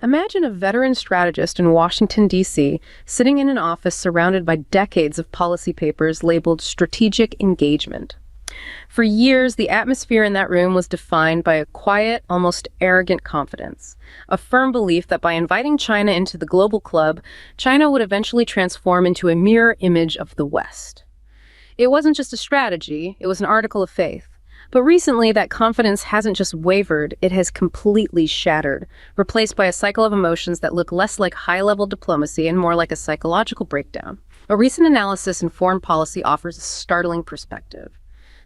Imagine a veteran strategist in Washington, D.C., sitting in an office surrounded by decades of policy papers labeled strategic engagement. For years, the atmosphere in that room was defined by a quiet, almost arrogant confidence, a firm belief that by inviting China into the global club, China would eventually transform into a mirror image of the West. It wasn't just a strategy, it was an article of faith. But recently, that confidence hasn't just wavered, it has completely shattered, replaced by a cycle of emotions that look less like high-level diplomacy and more like a psychological breakdown. A recent analysis in foreign policy offers a startling perspective.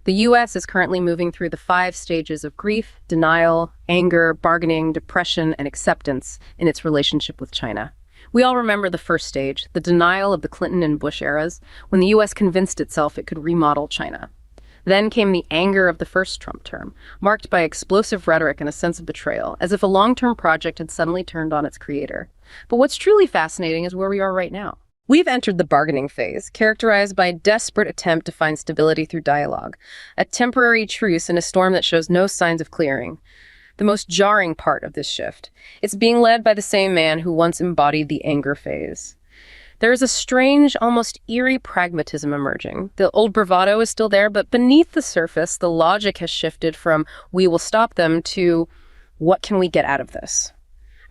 The U.S. is currently moving through the 5 stages of grief, denial, anger, bargaining, depression, and acceptance in its relationship with China. We all remember the first stage, the denial of the Clinton and Bush eras, when the U.S. convinced itself it could remodel China. Then came the anger of the first Trump term, marked by explosive rhetoric and a sense of betrayal, as if a long-term project had suddenly turned on its creator. But what's truly fascinating is where we are right now. We've entered the bargaining phase, characterized by a desperate attempt to find stability through dialogue, a temporary truce in a storm that shows no signs of clearing. The most jarring part of this shift, it's being led by the same man who once embodied the anger phase. There is a strange, almost eerie pragmatism emerging. The old bravado is still there, but beneath the surface, the logic has shifted from "we will stop them" to "what can we get out of this?"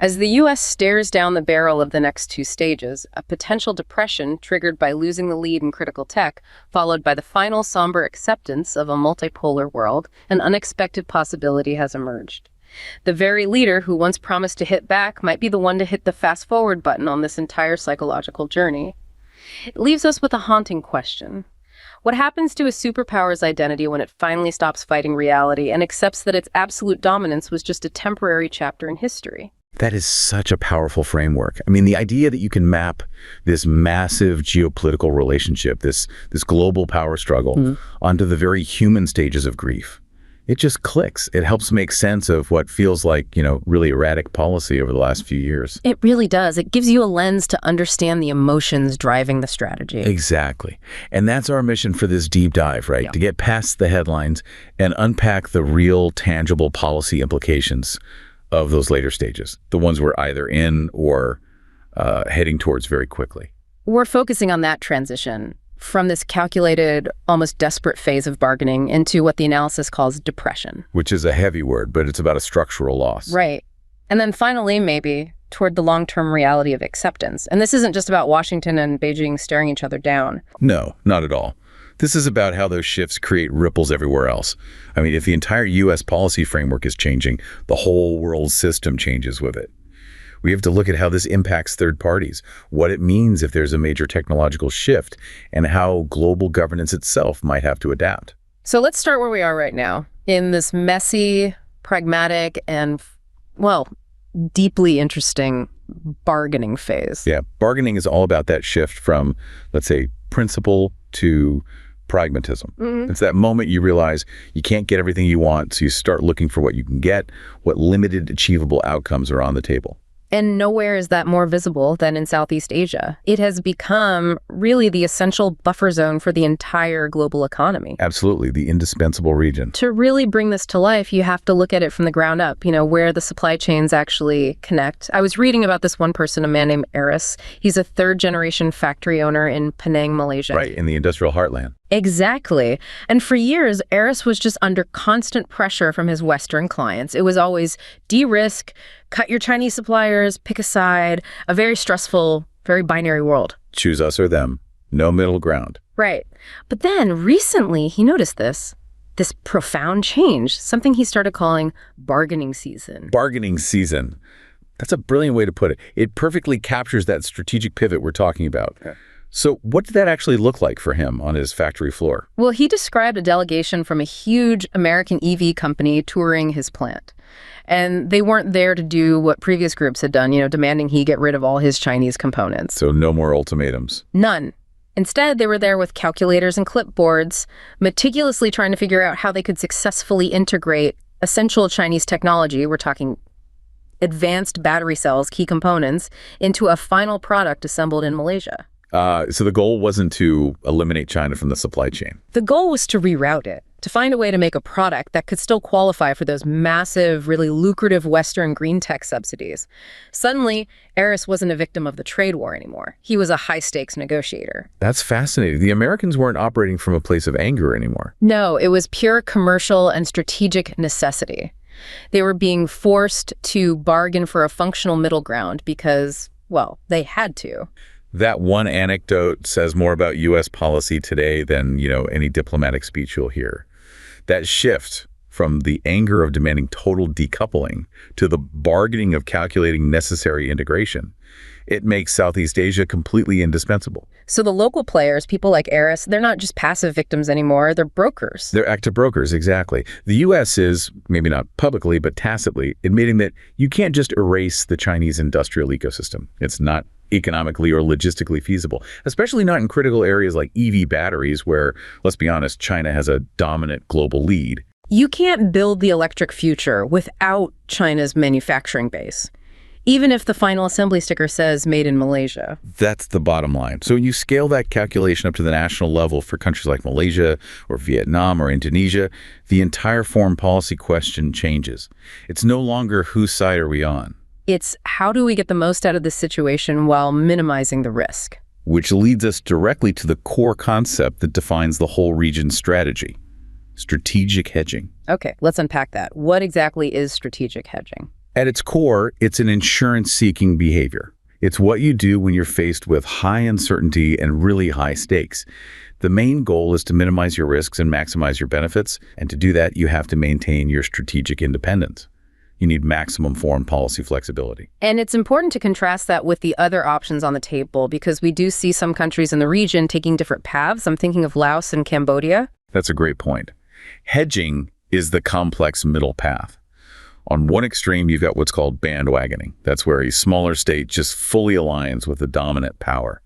As the U.S. stares down the barrel of the next 2 stages, a potential depression triggered by losing the lead in critical tech, followed by the final somber acceptance of a multipolar world, an unexpected possibility has emerged. The very leader who once promised to hit back might be the one to hit the fast-forward button on this entire psychological journey. It leaves us with a haunting question. What happens to a superpower's identity when it finally stops fighting reality and accepts that its absolute dominance was just a temporary chapter in history? That is such a powerful framework. I mean, the idea that you can map this massive geopolitical relationship, this global power struggle, onto the very human stages of grief. It just clicks. It helps make sense of what feels like, really erratic policy over the last few years. It really does. It gives you a lens to understand the emotions driving the strategy. Exactly. And that's our mission for this deep dive, right? Yeah. To get past the headlines and unpack the real, tangible policy implications of those later stages, the ones we're either in or heading towards very quickly. We're focusing on that transition from this calculated, almost desperate phase of bargaining into what the analysis calls depression. Which is a heavy word, but it's about a structural loss. Right. And then finally, maybe, toward the long-term reality of acceptance. And this isn't just about Washington and Beijing staring each other down. No, not at all. This is about how those shifts create ripples everywhere else. I mean, if the entire U.S. policy framework is changing, the whole world system changes with it. We have to look at how this impacts third parties, what it means if there's a major technological shift, and how global governance itself might have to adapt. So let's start where we are right now, in this messy, pragmatic, and, deeply interesting bargaining phase. Yeah, bargaining is all about that shift from, let's say, principle to pragmatism. It's that moment you realize you can't get everything you want, so you start looking for what you can get, what limited achievable outcomes are on the table. And nowhere is that more visible than in Southeast Asia. It has become really the essential buffer zone for the entire global economy. Absolutely, the indispensable region. To really bring this to life, you have to look at it from the ground up, where the supply chains actually connect. I was reading about this one person, a man named Aris. He's a 3rd-generation factory owner in Penang, Malaysia. Right, in the industrial heartland. Exactly. And for years, Aris was just under constant pressure from his Western clients. It was always de-risk, cut your Chinese suppliers, pick a side, a very stressful, very binary world. Choose us or them. No middle ground. Right. But then recently, he noticed this profound change, something he started calling bargaining season. Bargaining season. That's a brilliant way to put it. It perfectly captures that strategic pivot we're talking about. Okay. So what did that actually look like for him on his factory floor? Well, he described a delegation from a huge American EV company touring his plant. And they weren't there to do what previous groups had done, demanding he get rid of all his Chinese components. So no more ultimatums. None. Instead, they were there with calculators and clipboards, meticulously trying to figure out how they could successfully integrate essential Chinese technology, we're talking advanced battery cells, key components, into a final product assembled in Malaysia. So the goal wasn't to eliminate China from the supply chain. The goal was to reroute it. to find a way to make a product that could still qualify for those massive, really lucrative Western green tech subsidies. Suddenly, Eris wasn't a victim of the trade war anymore. He was a high-stakes negotiator. That's fascinating. The Americans weren't operating from a place of anger anymore. No, it was pure commercial and strategic necessity. They were being forced to bargain for a functional middle ground because, well, they had to. That one anecdote says more about U.S. policy today than, any diplomatic speech you'll hear. That shift from the anger of demanding total decoupling to the bargaining of calculating necessary integration, it makes Southeast Asia completely indispensable. So the local players, people like Eris, they're not just passive victims anymore, they're brokers. They're active brokers, exactly. The U.S. is, maybe not publicly, but tacitly, admitting that you can't just erase the Chinese industrial ecosystem. It's not economically or logistically feasible, especially not in critical areas like EV batteries where, let's be honest, China has a dominant global lead. You can't build the electric future without China's manufacturing base, even if the final assembly sticker says made in Malaysia. That's the bottom line. So when you scale that calculation up to the national level for countries like Malaysia or Vietnam or Indonesia, the entire foreign policy question changes. It's no longer whose side are we on. It's how do we get the most out of this situation while minimizing the risk? Which leads us directly to the core concept that defines the whole region's strategy: strategic hedging. Okay, let's unpack that. What exactly is strategic hedging? At its core, it's an insurance-seeking behavior. It's what you do when you're faced with high uncertainty and really high stakes. The main goal is to minimize your risks and maximize your benefits, and to do that, you have to maintain your strategic independence. You need maximum foreign policy flexibility. And it's important to contrast that with the other options on the table because we do see some countries in the region taking different paths. I'm thinking of Laos and Cambodia. That's a great point. Hedging is the complex middle path. On one extreme, you've got what's called bandwagoning. That's where a smaller state just fully aligns with the dominant power.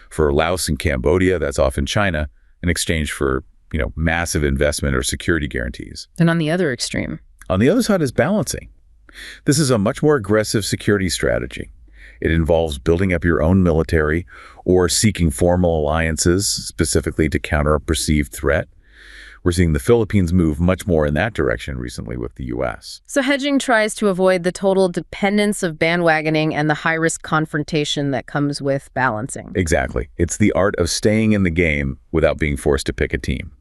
For Laos and Cambodia, that's often China, in exchange for, massive investment or security guarantees. And on the other extreme? On the other side is balancing. This is a much more aggressive security strategy. It involves building up your own military or seeking formal alliances specifically to counter a perceived threat. We're seeing the Philippines move much more in that direction recently with the U.S. So hedging tries to avoid the total dependence of bandwagoning and the high-risk confrontation that comes with balancing. Exactly. It's the art of staying in the game without being forced to pick a team.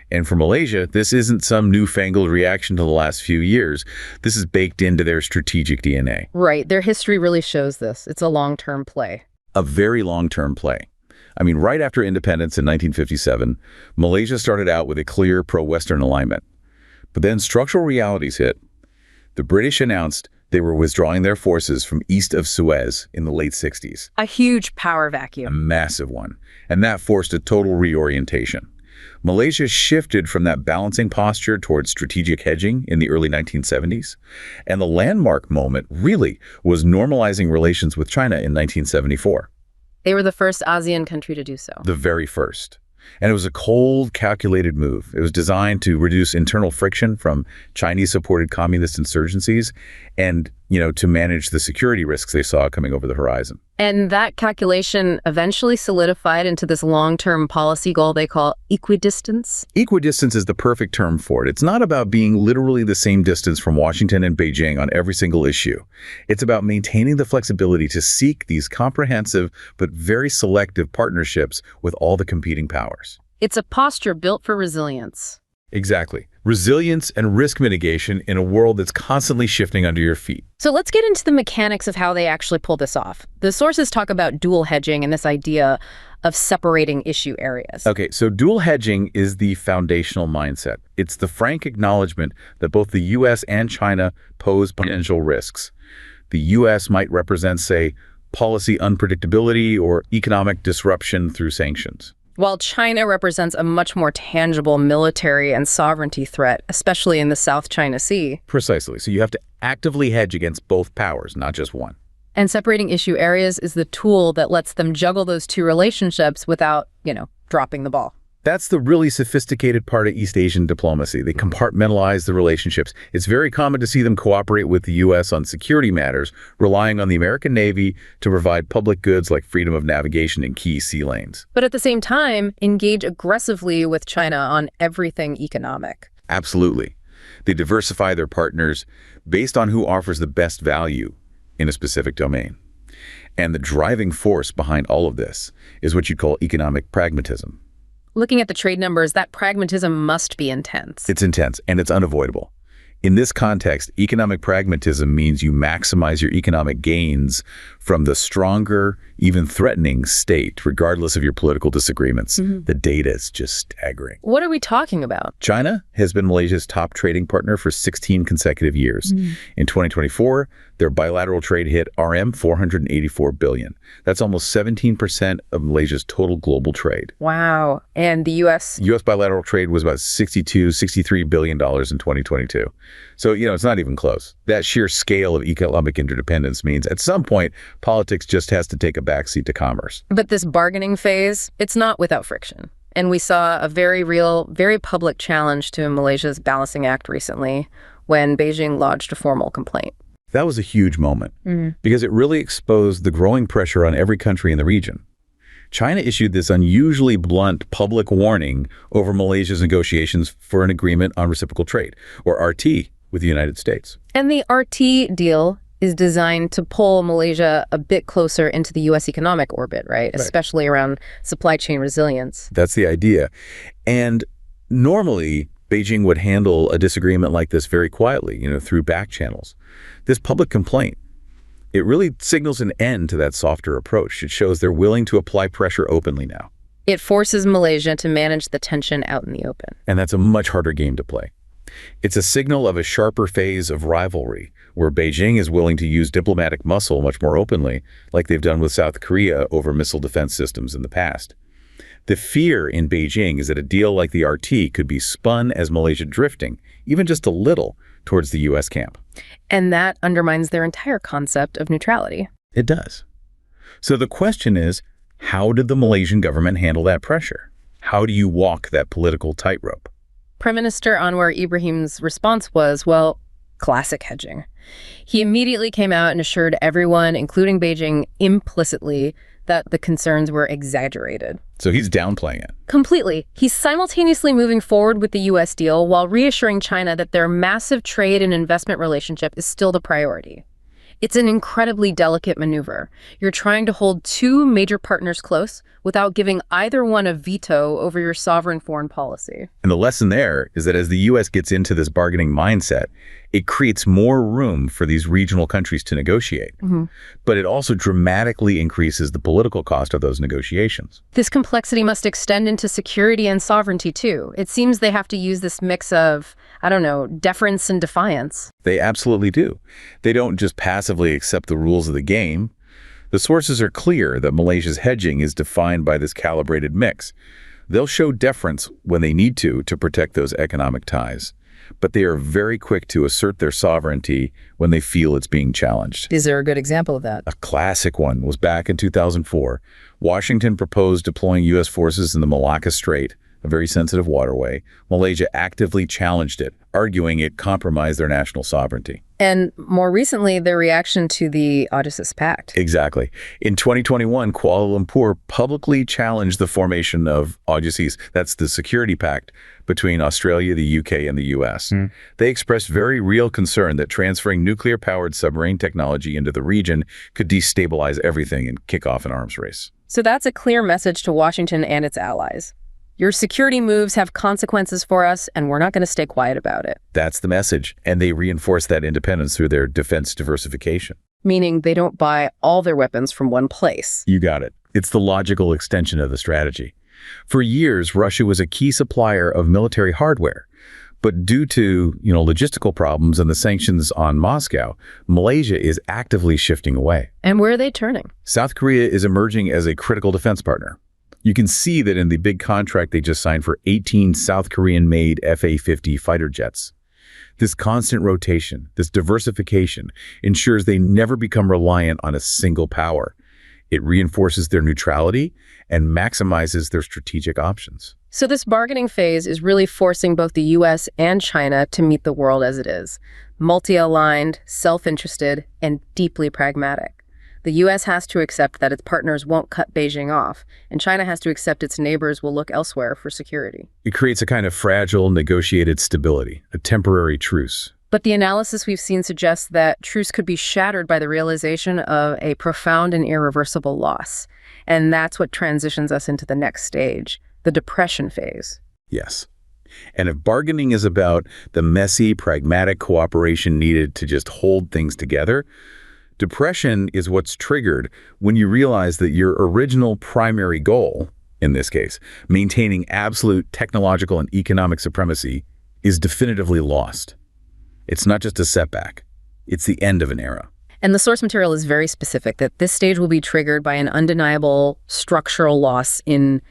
And for Malaysia, this isn't some newfangled reaction to the last few years. This is baked into their strategic DNA. Right. Their history really shows this. It's a long-term play. A very long-term play. Right after independence in 1957, Malaysia started out with a clear pro-Western alignment. But then structural realities hit. The British announced they were withdrawing their forces from east of Suez in the late 60s. A huge power A vacuum. massive one. And that forced a total reorientation. Malaysia shifted from that balancing posture towards strategic hedging in the early 1970s. And the landmark moment really was normalizing relations with China in 1974. They were the first ASEAN country to do so. The very first. And it was a cold, calculated move. It was designed to reduce internal friction from Chinese-supported communist insurgencies and, to manage the security risks they saw coming over the horizon. And that calculation eventually solidified into this long-term policy goal they call equidistance. Equidistance is the perfect term for it. It's not about being literally the same distance from Washington and Beijing on every single issue. It's about maintaining the flexibility to seek these comprehensive but very selective partnerships with all the competing powers. It's a posture built for resilience. Exactly. Resilience and risk mitigation in a world that's constantly shifting under your feet. So let's get into the mechanics of how they actually pull this off. The sources talk about dual hedging and this idea of separating issue areas. Okay, so dual hedging is the foundational mindset. It's the frank acknowledgement that both the U.S. and China pose potential risks. The U.S. might represent, say, policy unpredictability or economic disruption through sanctions, while China represents a much more tangible military and sovereignty threat, especially in the South China Sea. Precisely. So you have to actively hedge against both powers, not just one. And separating issue areas is the tool that lets them juggle those two relationships without, dropping the ball. That's the really sophisticated part of East Asian diplomacy. They compartmentalize the relationships. It's very common to see them cooperate with the U.S. on security matters, relying on the American Navy to provide public goods like freedom of navigation in key sea lanes. But at the same time, engage aggressively with China on everything economic. Absolutely. They diversify their partners based on who offers the best value in a specific domain. And the driving force behind all of this is what you'd call economic pragmatism. Looking at the trade numbers, that pragmatism must be intense. It's intense, and it's unavoidable. In this context, economic pragmatism means you maximize your economic gains from the stronger, even threatening state, regardless of your political disagreements. The data is just staggering. What are we talking about? China has been Malaysia's top trading partner for 16 consecutive years. In 2024, their bilateral trade hit RM 484 billion. That's almost 17% of Malaysia's total global trade. Wow. And the U.S.? U.S. bilateral trade was about $63 billion in 2022. So, it's not even close. That sheer scale of economic interdependence means at some point, politics just has to take a backseat to commerce. But this bargaining phase, it's not without friction. And we saw a very real, very public challenge to Malaysia's Balancing Act recently when Beijing lodged a formal complaint. That was a huge moment because it really exposed the growing pressure on every country in the region. China issued this unusually blunt public warning over Malaysia's negotiations for an agreement on reciprocal trade, or RT, with the United States. And the RT deal is designed to pull Malaysia a bit closer into the U.S. economic orbit, right? Especially around supply chain resilience. That's the idea. And normally, Beijing would handle a disagreement like this very quietly, through back channels. This public complaint, it really signals an end to that softer approach. It shows they're willing to apply pressure openly now. It forces Malaysia to manage the tension out in the open. And that's a much harder game to play. It's a signal of a sharper phase of rivalry, where Beijing is willing to use diplomatic muscle much more openly, like they've done with South Korea over missile defense systems in the past. The fear in Beijing is that a deal like the RT could be spun as Malaysia drifting, even just a little, towards the U.S. camp. And that undermines their entire concept of neutrality. It does. So the question is, how did the Malaysian government handle that pressure? How do you walk that political tightrope? Prime Minister Anwar Ibrahim's response was, well, classic hedging. He immediately came out and assured everyone, including Beijing, implicitly that the concerns were exaggerated. So he's downplaying it. Completely. He's simultaneously moving forward with the U.S. deal while reassuring China that their massive trade and investment relationship is still the priority. It's an incredibly delicate maneuver. You're trying to hold two major partners close without giving either one a veto over your sovereign foreign policy. And the lesson there is that as the U.S. gets into this bargaining mindset, it creates more room for these regional countries to negotiate. But it also dramatically increases the political cost of those negotiations. This complexity must extend into security and sovereignty, too. It seems they have to use this mix of, deference and defiance. They absolutely do. They don't just passively accept the rules of the game. The sources are clear that Malaysia's hedging is defined by this calibrated mix. They'll show deference when they need to protect those economic ties. But they are very quick to assert their sovereignty when they feel it's being challenged. Is there a good example of that? A classic one was back in 2004. Washington proposed deploying U.S. forces in the Malacca Strait, a very sensitive waterway. Malaysia actively challenged it, arguing it compromised their national sovereignty. And more recently, their reaction to the AUKUS Pact. Exactly. In 2021, Kuala Lumpur publicly challenged the formation of AUKUS. That's the security pact between Australia, the UK, and the US. They expressed very real concern that transferring nuclear-powered submarine technology into the region could destabilize everything and kick off an arms race. So that's a clear message to Washington and its allies. Your security moves have consequences for us, and we're not going to stay quiet about it. That's the message, and they reinforce that independence through their defense diversification. Meaning they don't buy all their weapons from one place. You got it. It's the logical extension of the strategy. For years, Russia was a key supplier of military hardware. But due to, logistical problems and the sanctions on Moscow, Malaysia is actively shifting away. And where are they turning? South Korea is emerging as a critical defense partner. You can see that in the big contract they just signed for 18 South Korean-made F-A-50 fighter jets. This constant rotation, this diversification, ensures they never become reliant on a single power. It reinforces their neutrality and maximizes their strategic options. So this bargaining phase is really forcing both the U.S. and China to meet the world as it is, multi-aligned, self-interested, and deeply pragmatic. The U.S. has to accept that its partners won't cut Beijing off, and China has to accept its neighbors will look elsewhere for security. It creates a kind of fragile, negotiated stability, a temporary truce. But the analysis we've seen suggests that truce could be shattered by the realization of a profound and irreversible loss. And that's what transitions us into the next stage, the depression phase. Yes. And if bargaining is about the messy, pragmatic cooperation needed to just hold things together, depression is what's triggered when you realize that your original primary goal, in this case, maintaining absolute technological and economic supremacy, is definitively lost. It's not just a setback. It's the end of an era. And the source material is very specific that this stage will be triggered by an undeniable structural loss in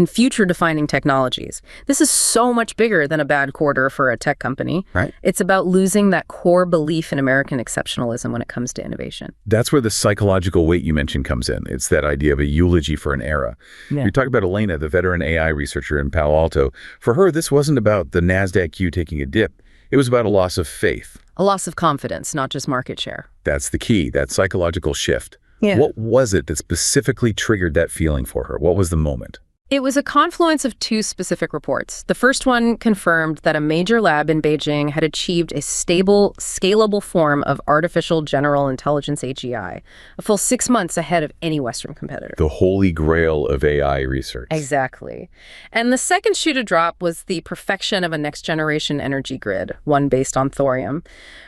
future-defining technologies. This is so much bigger than a bad quarter for a tech company. Right. It's about losing that core belief in American exceptionalism when it comes to innovation. That's where the psychological weight you mentioned comes in. It's that idea of a eulogy for an era. Yeah. You talk about Elena, the veteran AI researcher in Palo Alto. For her, this wasn't about the NASDAQ Q taking a dip. It was about a loss of faith. A loss of confidence, not just market share. That's the key, that psychological shift. Yeah. What was it that specifically triggered that feeling for her? What was the moment? It was a confluence of two specific reports. The first one confirmed that a major lab in Beijing had achieved a stable, scalable form of artificial general intelligence AGI, a full 6 months ahead of any Western competitor. The holy grail of AI research. Exactly. And the second shoe to drop was the perfection of a next-generation energy grid, one based on thorium.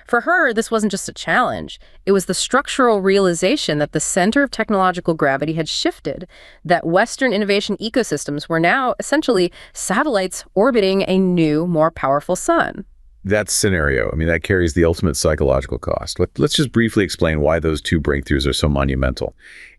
For her, this wasn't just a challenge. It was the structural realization that the center of technological gravity had shifted, that Western innovation ecosystems were now essentially satellites orbiting a new, more powerful sun. That scenario, that carries the ultimate psychological cost. Let's just briefly explain why those two breakthroughs are so monumental.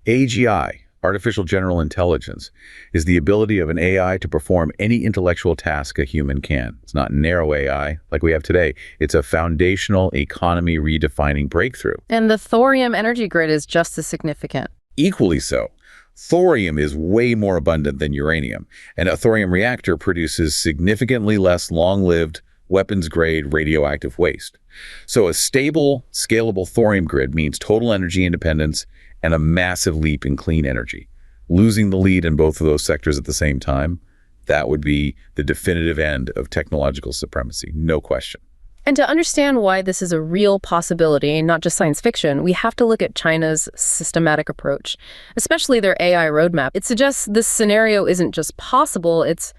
AGI, artificial general intelligence, is the ability of an AI to perform any intellectual task a human can. It's not narrow AI like we have today. It's a foundational economy redefining breakthrough. And the thorium energy grid is just as significant. Equally so. Thorium is way more abundant than uranium, and a thorium reactor produces significantly less long-lived, weapons-grade radioactive waste. So a stable, scalable thorium grid means total energy independence and a massive leap in clean energy. Losing the lead in both of those sectors at the same time, that would be the definitive end of technological supremacy, no question. And to understand why this is a real possibility, not just science fiction, we have to look at China's systematic approach, especially their AI roadmap. It suggests this scenario isn't just possible, it's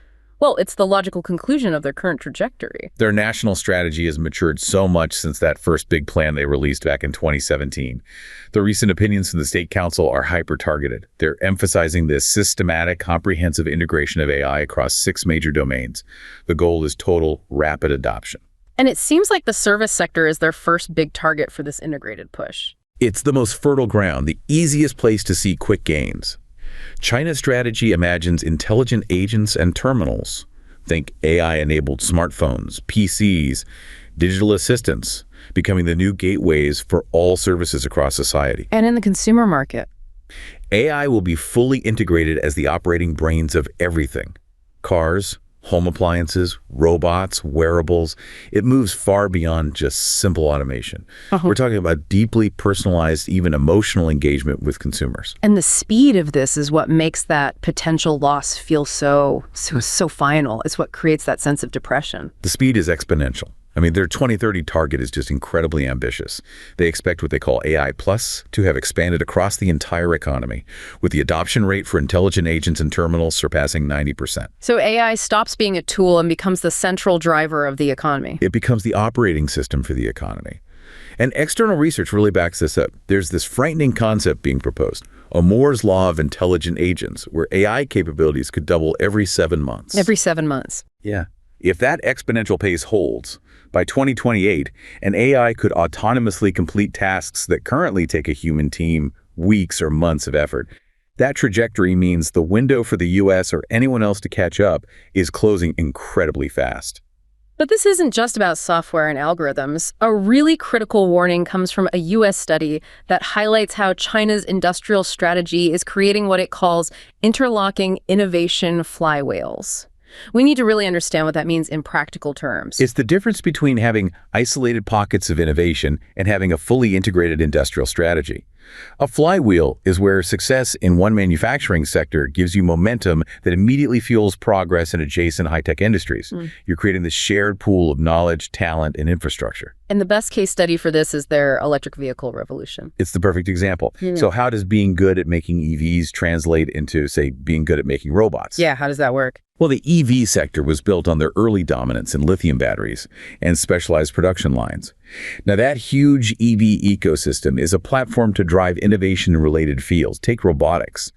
the logical conclusion of their current trajectory. Their national strategy has matured so much since that first big plan they released back in 2017. The recent opinions from the State Council are hyper-targeted. They're emphasizing this systematic, comprehensive integration of AI across 6 major domains. The goal is total, rapid adoption. And it seems like the service sector is their first big target for this integrated push. It's the most fertile ground, the easiest place to see quick gains. China's strategy imagines intelligent agents and terminals. Think AI-enabled smartphones, PCs, digital assistants, becoming the new gateways for all services across society. And in the consumer market, AI will be fully integrated as the operating brains of everything. Cars, home appliances, robots, wearables. It moves far beyond just simple automation. We're talking about deeply personalized, even emotional engagement with consumers. And the speed of this is what makes that potential loss feel so final. It's what creates that sense of depression. The speed is exponential. Their 2030 target is just incredibly ambitious. They expect what they call AI Plus to have expanded across the entire economy, with the adoption rate for intelligent agents and terminals surpassing 90%. So AI stops being a tool and becomes the central driver of the economy. It becomes the operating system for the economy. And external research really backs this up. There's this frightening concept being proposed, a Moore's law of intelligent agents, where AI capabilities could double every 7 months. Every 7 months. Yeah. If that exponential pace holds, by 2028, an AI could autonomously complete tasks that currently take a human team weeks or months of effort. That trajectory means the window for the U.S. or anyone else to catch up is closing incredibly fast. But this isn't just about software and algorithms. A really critical warning comes from a U.S. study that highlights how China's industrial strategy is creating what it calls interlocking innovation flywheels. We need to really understand what that means in practical terms. It's the difference between having isolated pockets of innovation and having a fully integrated industrial strategy. A flywheel is where success in one manufacturing sector gives you momentum that immediately fuels progress in adjacent high-tech industries. You're creating this shared pool of knowledge, talent, and infrastructure. And the best case study for this is their electric vehicle revolution. It's the perfect example. So how does being good at making EVs translate into, say, being good at making robots? Yeah, how does that work? Well, the EV sector was built on their early dominance in lithium batteries and specialized production lines. Now, that huge EV ecosystem is a platform to drive innovation in related fields. Take robotics.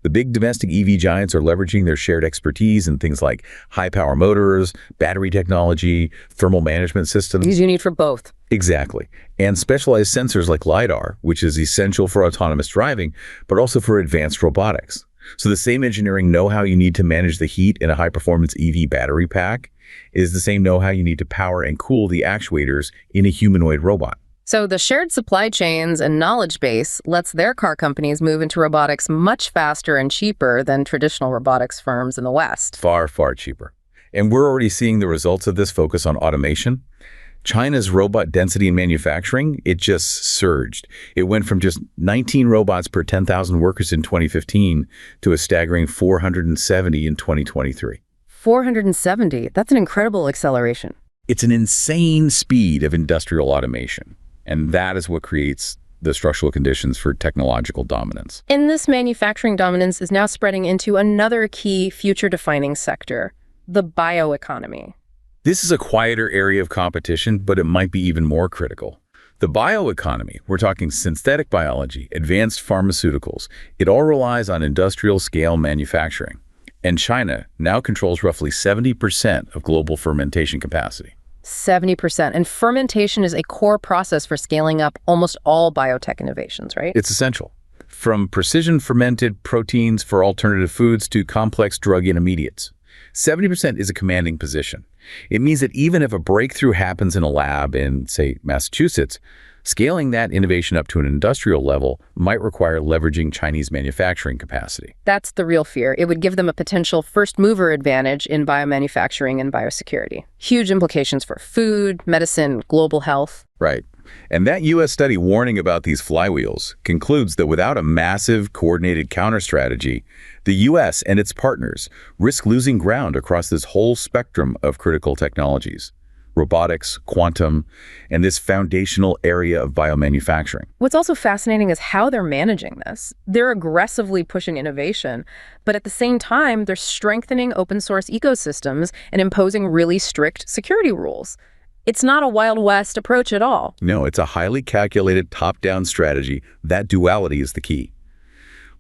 The big domestic EV giants are leveraging their shared expertise in things like high-power motors, battery technology, thermal management systems. These you need for both. Exactly. And specialized sensors like LiDAR, which is essential for autonomous driving, but also for advanced robotics. So the same engineering know-how you need to manage the heat in a high-performance EV battery pack is the same know-how you need to power and cool the actuators in a humanoid robot. So the shared supply chains and knowledge base lets their car companies move into robotics much faster and cheaper than traditional robotics firms in the West. Far, far cheaper. And we're already seeing the results of this focus on automation. China's robot density in manufacturing, it just surged. It went from just 19 robots per 10,000 workers in 2015 to a staggering 470 in 2023. 470, that's an incredible acceleration. It's an insane speed of industrial automation, and that is what creates the structural conditions for technological dominance. And this manufacturing dominance is now spreading into another key future-defining sector, the bioeconomy. This is a quieter area of competition, but it might be even more critical. The bioeconomy, we're talking synthetic biology, advanced pharmaceuticals, it all relies on industrial-scale manufacturing. And China now controls roughly 70% of global fermentation capacity. 70%. And fermentation is a core process for scaling up almost all biotech innovations, right? It's essential. From precision fermented proteins for alternative foods to complex drug intermediates. 70% is a commanding position. It means that even if a breakthrough happens in a lab in, say, Massachusetts, scaling that innovation up to an industrial level might require leveraging Chinese manufacturing capacity. That's the real fear. It would give them a potential first-mover advantage in biomanufacturing and biosecurity. Huge implications for food, medicine, global health. Right. And that U.S. study warning about these flywheels concludes that without a massive, coordinated counter-strategy, the U.S. and its partners risk losing ground across this whole spectrum of critical technologies. Robotics, quantum, and this foundational area of biomanufacturing. What's also fascinating is how they're managing this. They're aggressively pushing innovation, but at the same time, they're strengthening open source ecosystems and imposing really strict security rules. It's not a Wild West approach at all. No, it's a highly calculated top-down strategy. That duality is the key.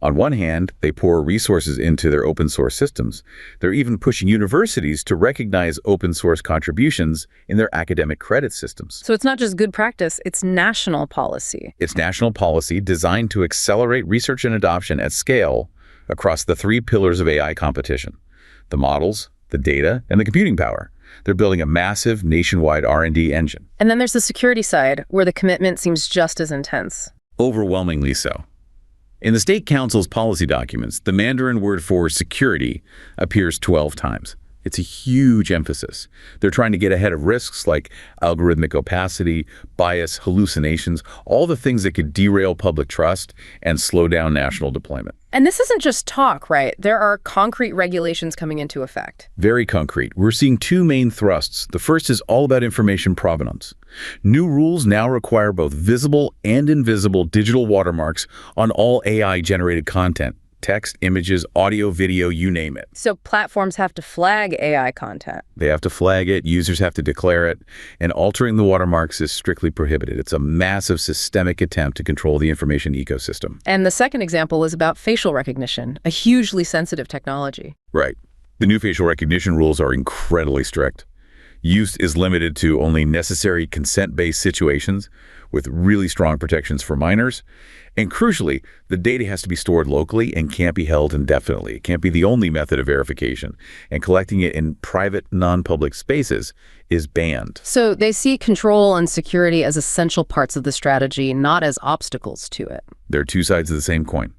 On one hand, they pour resources into their open source systems. They're even pushing universities to recognize open source contributions in their academic credit systems. So it's not just good practice, it's national policy. It's national policy designed to accelerate research and adoption at scale across the three pillars of AI competition: the models, the data, and the computing power. They're building a massive nationwide R&D engine. And then there's the security side, where the commitment seems just as intense. Overwhelmingly so. In the State Council's policy documents, the Mandarin word for security appears 12 times. It's a huge emphasis. They're trying to get ahead of risks like algorithmic opacity, bias, hallucinations, all the things that could derail public trust and slow down national deployment. And this isn't just talk, right? There are concrete regulations coming into effect. Very concrete. We're seeing two main thrusts. The first is all about information provenance. New rules now require both visible and invisible digital watermarks on all AI-generated content. Text, images, audio, video, you name it. So platforms have to flag AI content. They have to flag it, users have to declare it, and altering the watermarks is strictly prohibited. It's a massive systemic attempt to control the information ecosystem. And the second example is about facial recognition, a hugely sensitive technology. Right. The new facial recognition rules are incredibly strict. Use is limited to only necessary consent-based situations with really strong protections for minors. And crucially, the data has to be stored locally and can't be held indefinitely. It can't be the only method of verification. And collecting it in private, non-public spaces is banned. So they see control and security as essential parts of the strategy, not as obstacles to it. They're two sides of the same coin.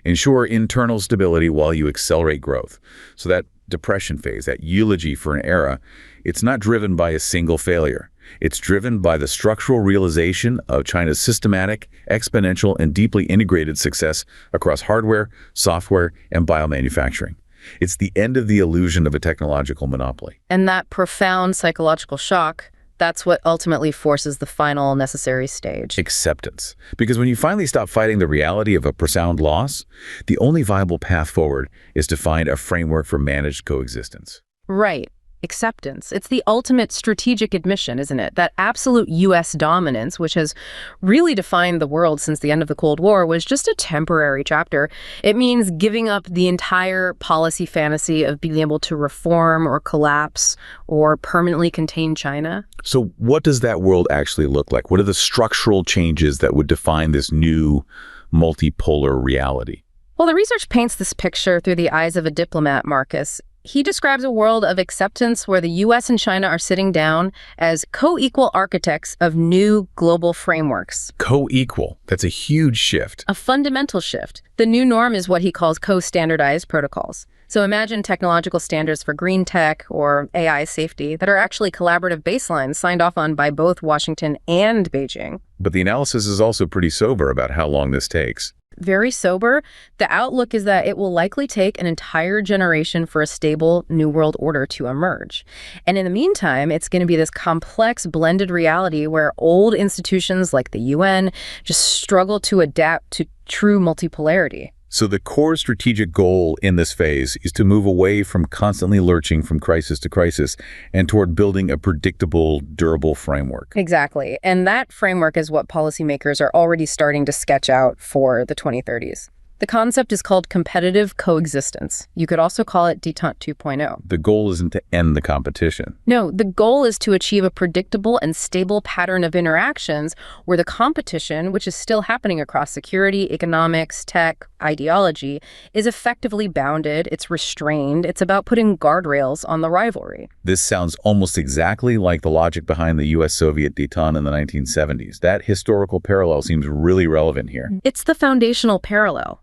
Ensure internal stability while you accelerate growth. So that depression phase, that eulogy for an era, it's not driven by a single failure. It's driven by the structural realization of China's systematic, exponential, and deeply integrated success across hardware, software, and biomanufacturing. It's the end of the illusion of a technological monopoly. And that profound psychological shock, that's what ultimately forces the final necessary stage. Acceptance. Because when you finally stop fighting the reality of a profound loss, the only viable path forward is to find a framework for managed coexistence. Right. Acceptance. It's the ultimate strategic admission, isn't it? That absolute U.S. dominance, which has really defined the world since the end of the Cold War, was just a temporary chapter. It means giving up the entire policy fantasy of being able to reform or collapse or permanently contain China. So what does that world actually look like? What are the structural changes that would define this new multipolar reality? Well, the research paints this picture through the eyes of a diplomat, Marcus. He describes a world of acceptance where the U.S. and China are sitting down as co-equal architects of new global frameworks. Co-equal. That's a huge shift. A fundamental shift. The new norm is what he calls co-standardized protocols. So imagine technological standards for green tech or AI safety that are actually collaborative baselines signed off on by both Washington and Beijing. But the analysis is also pretty sober about how long this takes. Very sober. The outlook is that it will likely take an entire generation for a stable new world order to emerge. And in the meantime, it's going to be this complex blended reality where old institutions like the UN just struggle to adapt to true multipolarity. So the core strategic goal in this phase is to move away from constantly lurching from crisis to crisis and toward building a predictable, durable framework. Exactly. And that framework is what policymakers are already starting to sketch out for the 2030s. The concept is called competitive coexistence. You could also call it détente 2.0. The goal isn't to end the competition. No, the goal is to achieve a predictable and stable pattern of interactions where the competition, which is still happening across security, economics, tech, ideology, is effectively bounded, it's restrained, it's about putting guardrails on the rivalry. This sounds almost exactly like the logic behind the U.S.-Soviet détente in the 1970s. That historical parallel seems really relevant here. It's the foundational parallel.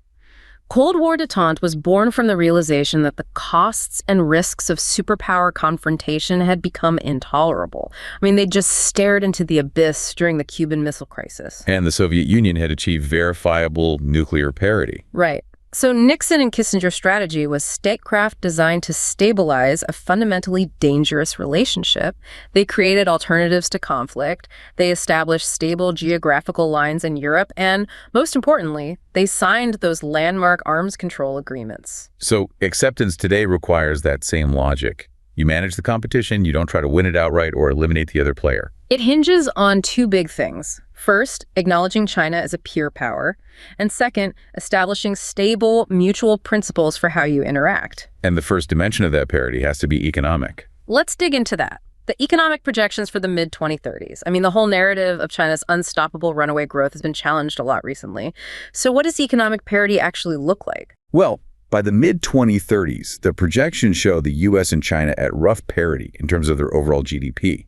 Cold War détente was born from the realization that the costs and risks of superpower confrontation had become intolerable. I mean, they just stared into the abyss during the Cuban Missile Crisis. And the Soviet Union had achieved verifiable nuclear parity. Right. So Nixon and Kissinger's strategy was statecraft designed to stabilize a fundamentally dangerous relationship. They created alternatives to conflict. They established stable geographical lines in Europe. And most importantly, they signed those landmark arms control agreements. So acceptance today requires that same logic. You manage the competition, you don't try to win it outright or eliminate the other player. It hinges on two big things. First, acknowledging China as a peer power. And second, establishing stable mutual principles for how you interact. And the first dimension of that parity has to be economic. Let's dig into that. The economic projections for the mid-2030s. I mean, the whole narrative of China's unstoppable runaway growth has been challenged a lot recently. So what does economic parity actually look like? Well, by the mid-2030s, the projections show the U.S. and China at rough parity in terms of their overall GDP.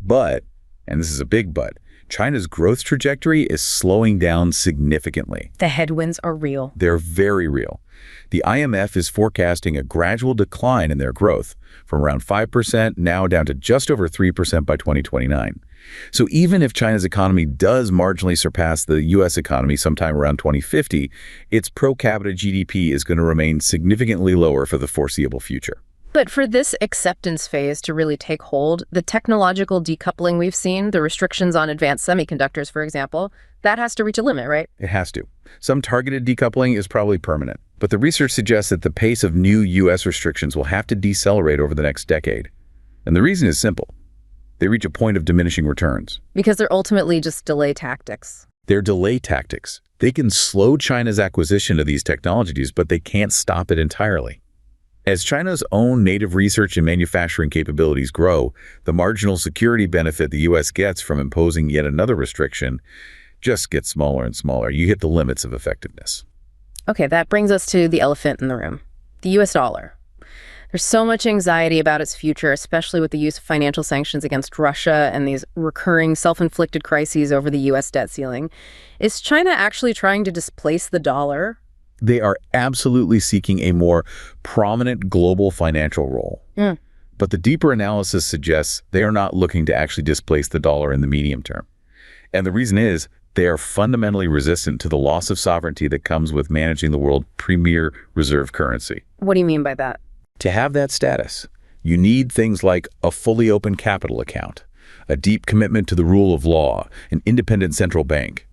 But, and this is a big but, China's growth trajectory is slowing down significantly. The headwinds are real. They're very real. The IMF is forecasting a gradual decline in their growth from around 5% now down to just over 3% by 2029. So even if China's economy does marginally surpass the U.S. economy sometime around 2050, its per capita GDP is going to remain significantly lower for the foreseeable future. But for this acceptance phase to really take hold, the technological decoupling we've seen, the restrictions on advanced semiconductors, for example, that has to reach a limit, right? It has to. Some targeted decoupling is probably permanent. But the research suggests that the pace of new U.S. restrictions will have to decelerate over the next decade. And the reason is simple. They reach a point of diminishing returns. Because they're ultimately just delay tactics. They're delay tactics. They can slow China's acquisition of these technologies, but they can't stop it entirely. As China's own native research and manufacturing capabilities grow, the marginal security benefit the U.S. gets from imposing yet another restriction just gets smaller and smaller. You hit the limits of effectiveness. Okay, that brings us to the elephant in the room, the U.S. dollar. There's so much anxiety about its future, especially with the use of financial sanctions against Russia and these recurring self-inflicted crises over the U.S. debt ceiling. Is China actually trying to displace the dollar? They are absolutely seeking a more prominent global financial role. But the deeper analysis suggests they are not looking to actually displace the dollar in the medium term. And the reason is they are fundamentally resistant to the loss of sovereignty that comes with managing the world's premier reserve currency. What do you mean by that? To have that status, you need things like a fully open capital account, a deep commitment to the rule of law, an independent central bank.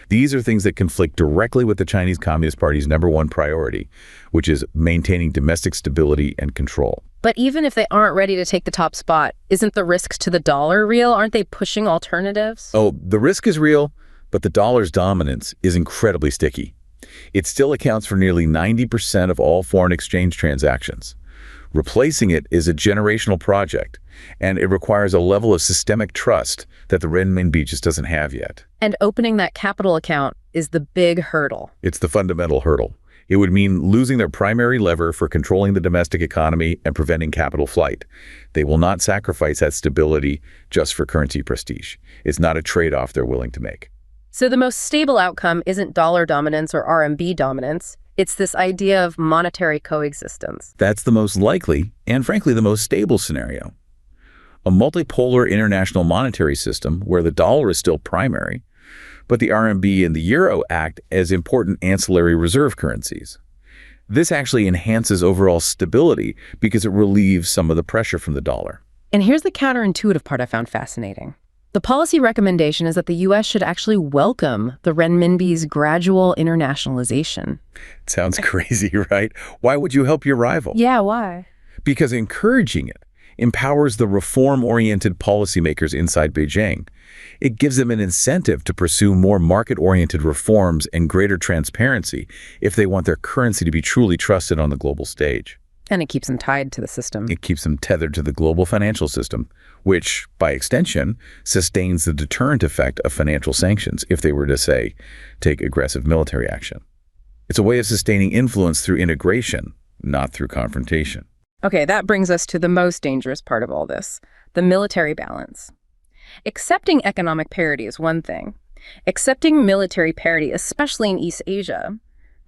These are things that conflict directly with the Chinese Communist Party's #1 priority, which is maintaining domestic stability and control. But even if they aren't ready to take the top spot, isn't the risk to the dollar real? Aren't they pushing alternatives? Oh, the risk is real, but the dollar's dominance is incredibly sticky. It still accounts for nearly 90% of all foreign exchange transactions. Replacing it is a generational project, and it requires a level of systemic trust that the renminbi just doesn't have yet. And opening that capital account is the big hurdle. It's the fundamental hurdle. It would mean losing their primary lever for controlling the domestic economy and preventing capital flight. They will not sacrifice that stability just for currency prestige. It's not a trade-off they're willing to make. So the most stable outcome isn't dollar dominance or RMB dominance. It's this idea of monetary coexistence. That's the most likely and, frankly, the most stable scenario. A multipolar international monetary system where the dollar is still primary, but the RMB and the euro act as important ancillary reserve currencies. This actually enhances overall stability because it relieves some of the pressure from the dollar. And here's the counterintuitive part I found fascinating. The policy recommendation is that the U.S. should actually welcome the renminbi's gradual internationalization. It sounds crazy, right? Why would you help your rival? Yeah, why? Because encouraging it empowers the reform-oriented policymakers inside Beijing. It gives them an incentive to pursue more market-oriented reforms and greater transparency if they want their currency to be truly trusted on the global stage. And it keeps them tied to the system. It keeps them tethered to the global financial system, which, by extension, sustains the deterrent effect of financial sanctions if they were to, say, take aggressive military action. It's a way of sustaining influence through integration, not through confrontation. Okay, that brings us to the most dangerous part of all this, the military balance. Accepting economic parity is one thing. Accepting military parity, especially in East Asia,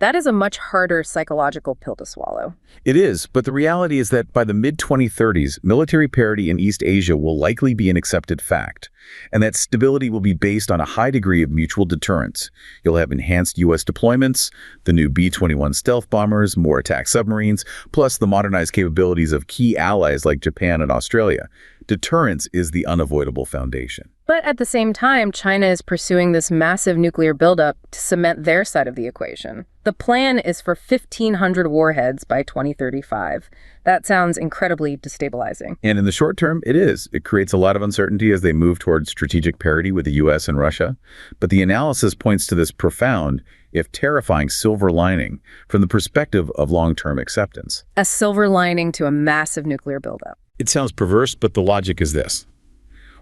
that is a much harder psychological pill to swallow. It is, but the reality is that by the mid-2030s, military parity in East Asia will likely be an accepted fact, and that stability will be based on a high degree of mutual deterrence. You'll have enhanced U.S. deployments, the new B-21 stealth bombers, more attack submarines, plus the modernized capabilities of key allies like Japan and Australia. Deterrence is the unavoidable foundation. But at the same time, China is pursuing this massive nuclear buildup to cement their side of the equation. The plan is for 1,500 warheads by 2035. That sounds incredibly destabilizing. And in the short term, it is. It creates a lot of uncertainty as they move towards strategic parity with the U.S. and Russia. But the analysis points to this profound, if terrifying, silver lining from the perspective of long-term acceptance. A silver lining to a massive nuclear buildup. It sounds perverse, but the logic is this.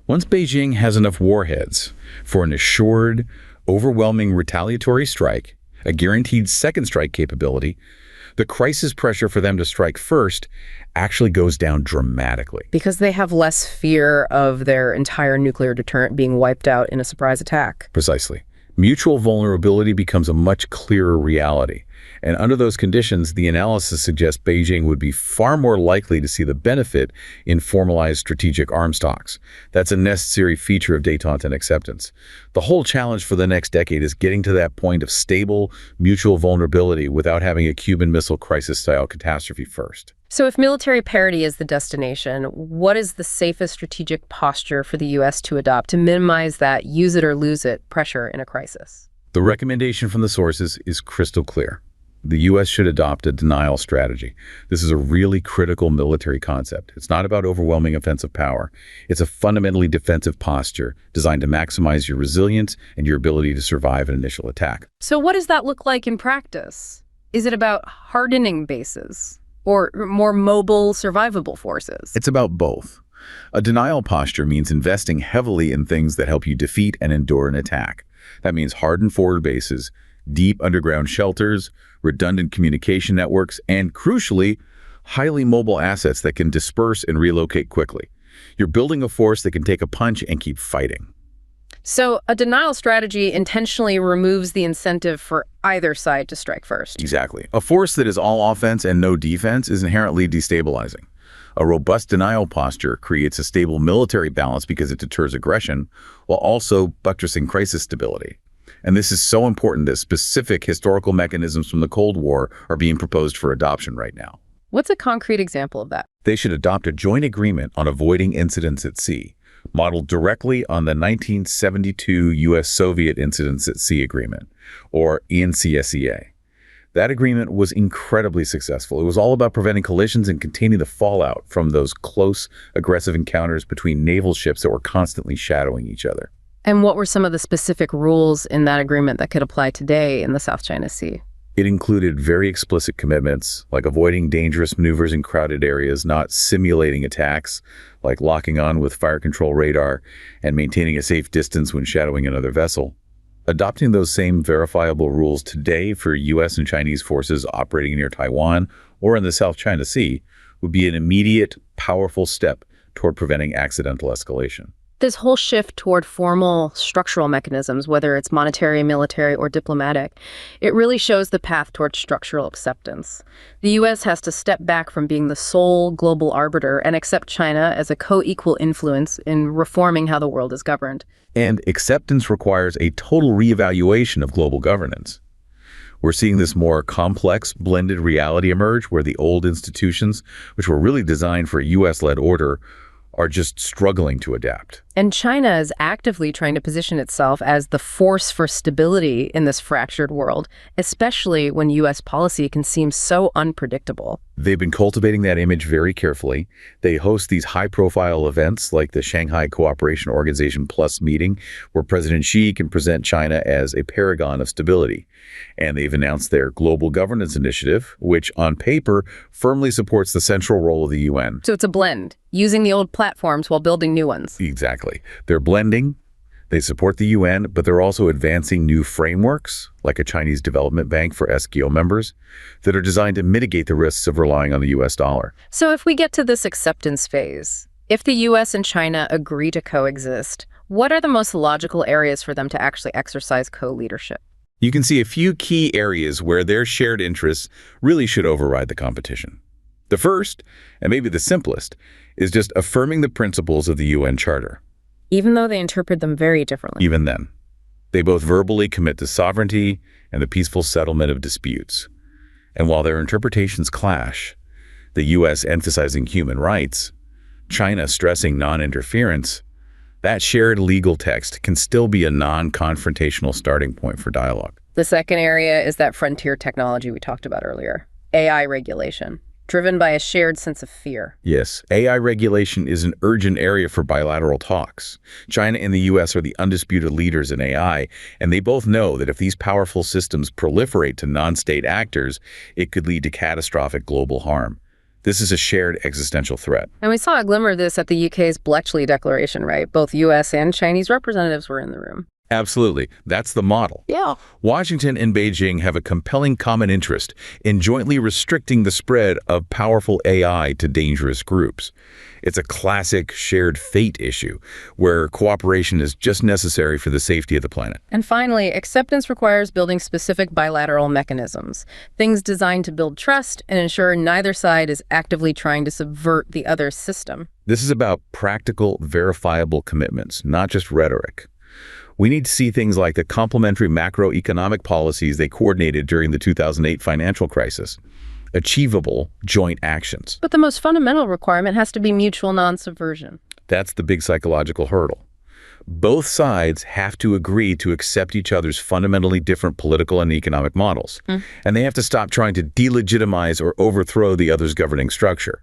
Once Beijing has enough warheads for an assured, overwhelming retaliatory strike, a guaranteed second strike capability, the crisis pressure for them to strike first actually goes down dramatically. Because they have less fear of their entire nuclear deterrent being wiped out in a surprise attack. Precisely. Mutual vulnerability becomes a much clearer reality. And under those conditions, the analysis suggests Beijing would be far more likely to see the benefit in formalized strategic arms talks. That's a necessary feature of détente and acceptance. The whole challenge for the next decade is getting to that point of stable, mutual vulnerability without having a Cuban Missile Crisis-style catastrophe first. So if military parity is the destination, what is the safest strategic posture for the U.S. to adopt to minimize that use-it-or-lose-it pressure in a crisis? The recommendation from the sources is crystal clear. The U.S. should adopt a denial strategy. This is a really critical military concept. It's not about overwhelming offensive power. It's a fundamentally defensive posture designed to maximize your resilience and your ability to survive an initial attack. So what does that look like in practice? Is it about hardening bases? or more mobile, survivable forces? It's about both. A denial posture means investing heavily in things that help you defeat and endure an attack. That means hardened forward bases, deep underground shelters, redundant communication networks, and crucially, highly mobile assets that can disperse and relocate quickly. You're building a force that can take a punch and keep fighting. So a denial strategy intentionally removes the incentive for either side to strike first. Exactly. A force that is all offense and no defense is inherently destabilizing. A robust denial posture creates a stable military balance because it deters aggression, while also buttressing crisis stability. And this is so important that specific historical mechanisms from the Cold War are being proposed for adoption right now. What's a concrete example of that? They should adopt a joint agreement on avoiding incidents at sea, modeled directly on the 1972 U.S. Soviet Incidents at Sea Agreement, or ENCSEA. That agreement was incredibly successful. It was all about preventing collisions and containing the fallout from those close, aggressive encounters between naval ships that were constantly shadowing each other. And what were some of the specific rules in that agreement that could apply today in the South China Sea? It included very explicit commitments, like avoiding dangerous maneuvers in crowded areas, not simulating attacks, like locking on with fire control radar, and maintaining a safe distance when shadowing another vessel. Adopting those same verifiable rules today for U.S. and Chinese forces operating near Taiwan or in the South China Sea would be an immediate, powerful step toward preventing accidental escalation. This whole shift toward formal structural mechanisms, whether it's monetary, military, or diplomatic, it really shows the path towards structural acceptance. The U.S. has to step back from being the sole global arbiter and accept China as a co-equal influence in reforming how the world is governed. And acceptance requires a total reevaluation of global governance. We're seeing this more complex, blended reality emerge where the old institutions, which were really designed for a U.S.-led order, are just struggling to adapt. And China is actively trying to position itself as the force for stability in this fractured world, especially when U.S. policy can seem so unpredictable. They've been cultivating that image very carefully. They host these high-profile events like the Shanghai Cooperation Organization Plus meeting, where President Xi can present China as a paragon of stability. And they've announced their Global Governance Initiative, which on paper firmly supports the central role of the UN. So it's a blend, using the old platforms while building new ones. Exactly. They're blending, they support the UN, but they're also advancing new frameworks, like a Chinese development bank for SKO members, that are designed to mitigate the risks of relying on the US dollar. So if we get to this acceptance phase, if the US and China agree to coexist, what are the most logical areas for them to actually exercise co-leadership? You can see a few key areas where their shared interests really should override the competition. The first, and maybe the simplest, is just affirming the principles of the UN Charter. Even though they interpret them very differently. Even then, they both verbally commit to sovereignty and the peaceful settlement of disputes. And while their interpretations clash, the U.S. emphasizing human rights, China stressing non-interference, that shared legal text can still be a non-confrontational starting point for dialogue. The second area is that frontier technology we talked about earlier, AI regulation, driven by a shared sense of fear. Yes, AI regulation is an urgent area for bilateral talks. China and the U.S. are the undisputed leaders in AI, and they both know that if these powerful systems proliferate to non-state actors, it could lead to catastrophic global harm. This is a shared existential threat. And we saw a glimmer of this at the UK's Bletchley Declaration, right? Both U.S. and Chinese representatives were in the room. Absolutely. That's the model. Yeah. Washington and Beijing have a compelling common interest in jointly restricting the spread of powerful AI to dangerous groups. It's a classic shared fate issue where cooperation is just necessary for the safety of the planet. And finally, acceptance requires building specific bilateral mechanisms, things designed to build trust and ensure neither side is actively trying to subvert the other's system. This is about practical, verifiable commitments, not just rhetoric. We need to see things like the complementary macroeconomic policies they coordinated during the 2008 financial crisis. Achievable joint actions. But the most fundamental requirement has to be mutual non-subversion. That's the big psychological hurdle. Both sides have to agree to accept each other's fundamentally different political and economic models. And they have to stop trying to delegitimize or overthrow the other's governing structure.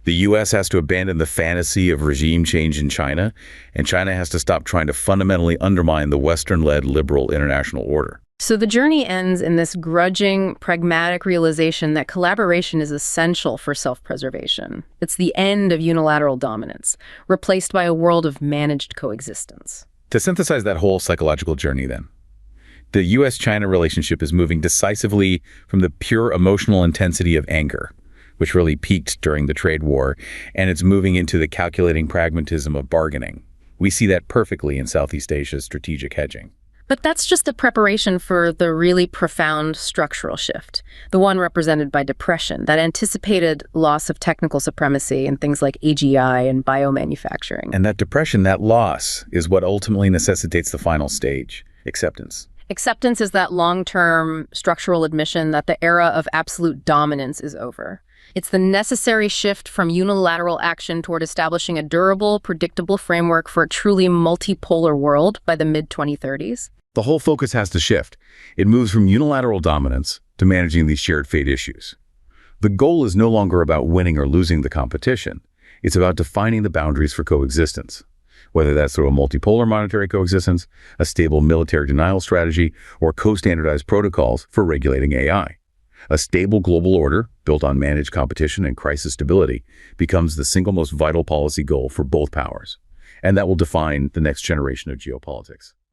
The U.S. has to abandon the fantasy of regime change in China, and China has to stop trying to fundamentally undermine the Western-led liberal international order. So the journey ends in this grudging, pragmatic realization that collaboration is essential for self-preservation. It's the end of unilateral dominance, replaced by a world of managed coexistence. To synthesize that whole psychological journey then, the U.S. China relationship is moving decisively from the pure emotional intensity of anger, which really peaked during the trade war, and it's moving into the calculating pragmatism of bargaining. We see that perfectly in Southeast Asia's strategic hedging. But that's just the preparation for the really profound structural shift, the one represented by depression, that anticipated loss of technical supremacy in things like AGI and biomanufacturing. And that depression, that loss, is what ultimately necessitates the final stage, acceptance. Acceptance is that long-term structural admission that the era of absolute dominance is over. It's the necessary shift from unilateral action toward establishing a durable, predictable framework for a truly multipolar world by the mid-2030s. The whole focus has to shift. It moves from unilateral dominance to managing these shared fate issues. The goal is no longer about winning or losing the competition. It's about defining the boundaries for coexistence, whether that's through a multipolar monetary coexistence, a stable military denial strategy, or co-standardized protocols for regulating AI. A stable global order, built on managed competition and crisis stability, becomes the single most vital policy goal for both powers. And that will define the next generation of geopolitics.